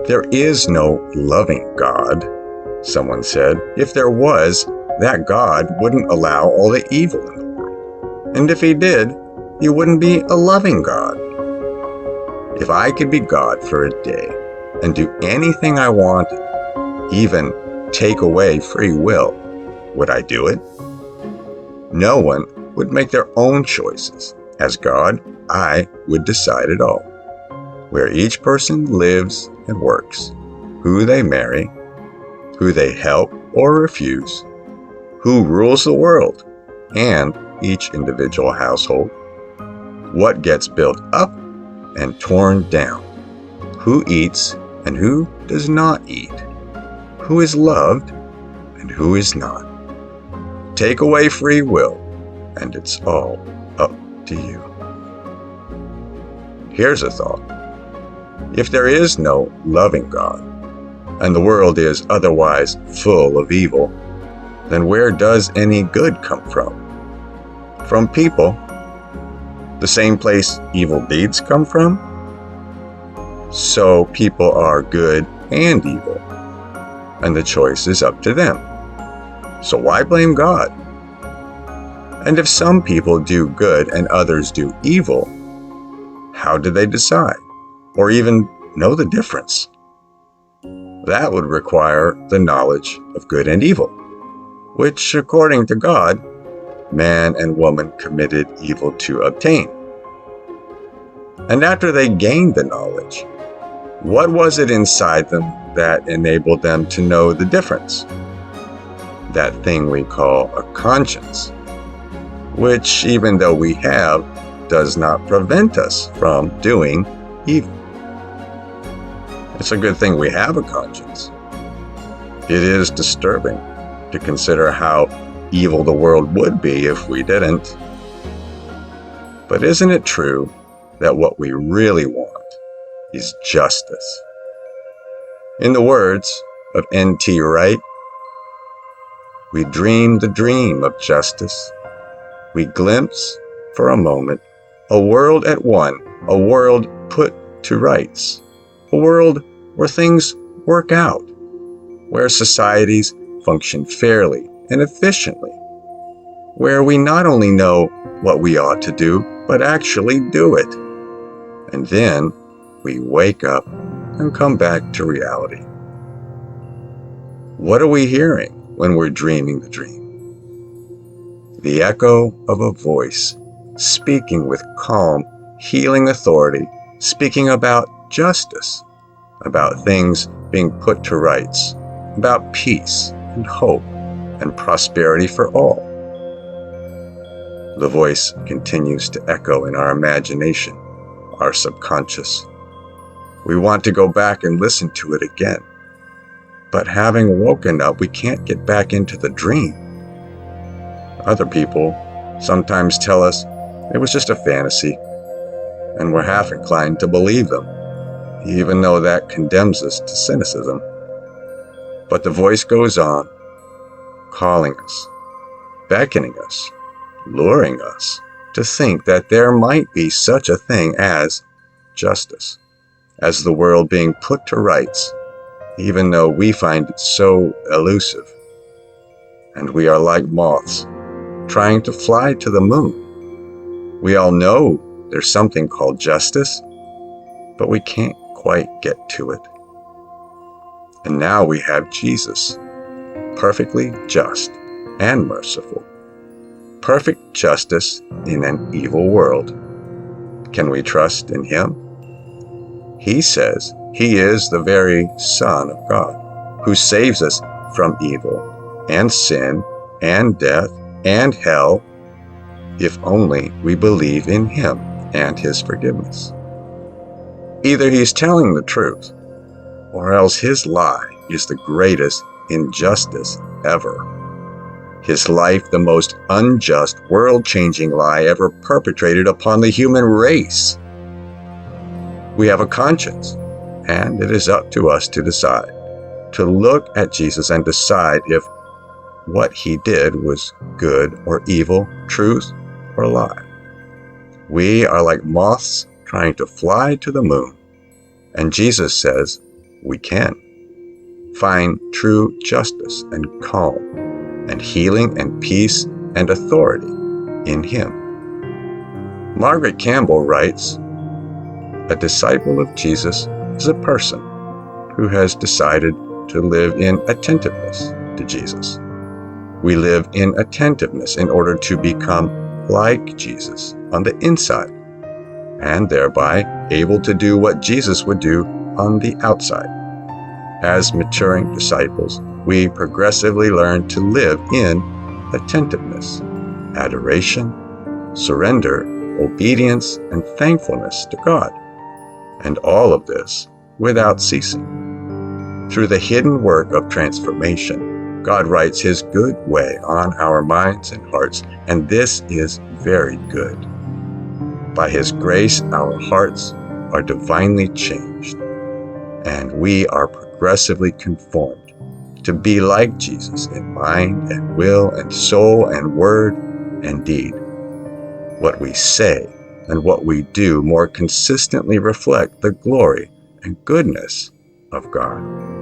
There is no loving God, someone said. If there was, that God wouldn't allow all the evil in the world. And if he did, he wouldn't be a loving God. If I could be God for a day and do anything I wanted, even take away free will, would I do it? No one would make their own choices. As God, I would decide it all. Where each person lives and works, who they marry, who they help or refuse, who rules the world and each individual household, what gets built up and torn down, who eats and who does not eat, who is loved and who is not. Take away free will, and it's all up to you. Here's a thought. If there is no loving God, and the world is otherwise full of evil, then where does any good come from? From people. The same place evil deeds come from? So people are good and evil, and the choice is up to them. So why blame God? And if some people do good and others do evil, how do they decide? Or even know the difference? That would require the knowledge of good and evil, which, according to God, man and woman committed evil to obtain. And after they gained the knowledge, what was it inside them that enabled them to know the difference? That thing we call a conscience, which, even though we have, does not prevent us from doing evil. It's a good thing we have a conscience. It is disturbing to consider how evil the world would be if we didn't. But isn't it true that what we really want is justice? In the words of N.T. Wright, we dream the dream of justice. We glimpse, for a moment, a world at one, a world put to rights, a world where things work out, where societies function fairly and efficiently, where we not only know what we ought to do, but actually do it. And then we wake up and come back to reality. What are we hearing when we're dreaming the dream? The echo of a voice speaking with calm, healing authority, speaking about justice, about things being put to rights, about peace and hope and prosperity for all. The voice continues to echo in our imagination, our subconscious. We want to go back and listen to it again. But having woken up, we can't get back into the dream. Other people sometimes tell us it was just a fantasy, and we're half inclined to believe them, even though that condemns us to cynicism. But the voice goes on, calling us, beckoning us, luring us to think that there might be such a thing as justice, as the world being put to rights, even though we find it so elusive. And we are like moths, trying to fly to the moon. We all know there's something called justice, but we can't quite get to it. And now we have Jesus, perfectly just and merciful. Perfect justice in an evil world. Can we trust in him? He says he is the very Son of God, who saves us from evil and sin and death and hell, if only we believe in him and his forgiveness. Either he's telling the truth, or else his lie is the greatest injustice ever. His life the most unjust, world-changing lie ever perpetrated upon the human race. We have a conscience, and it is up to us to decide, to look at Jesus and decide if what he did was good or evil, truth or lie. We are like moths trying to fly to the moon, and Jesus says, we can find true justice and calm and healing and peace and authority in Him. Margaret Campbell writes, "A disciple of Jesus is a person who has decided to live in attentiveness to Jesus. We live in attentiveness in order to become like Jesus on the inside, and thereby able to do what Jesus would do on the outside. As maturing disciples, we progressively learn to live in attentiveness, adoration, surrender, obedience, and thankfulness to God, and all of this without ceasing. Through the hidden work of transformation, God writes His good way on our minds and hearts, and this is very good. By His grace, our hearts are divinely changed, and we are progressively conformed to be like Jesus in mind and will and soul and word and deed. What we say and what we do more consistently reflect the glory and goodness of God."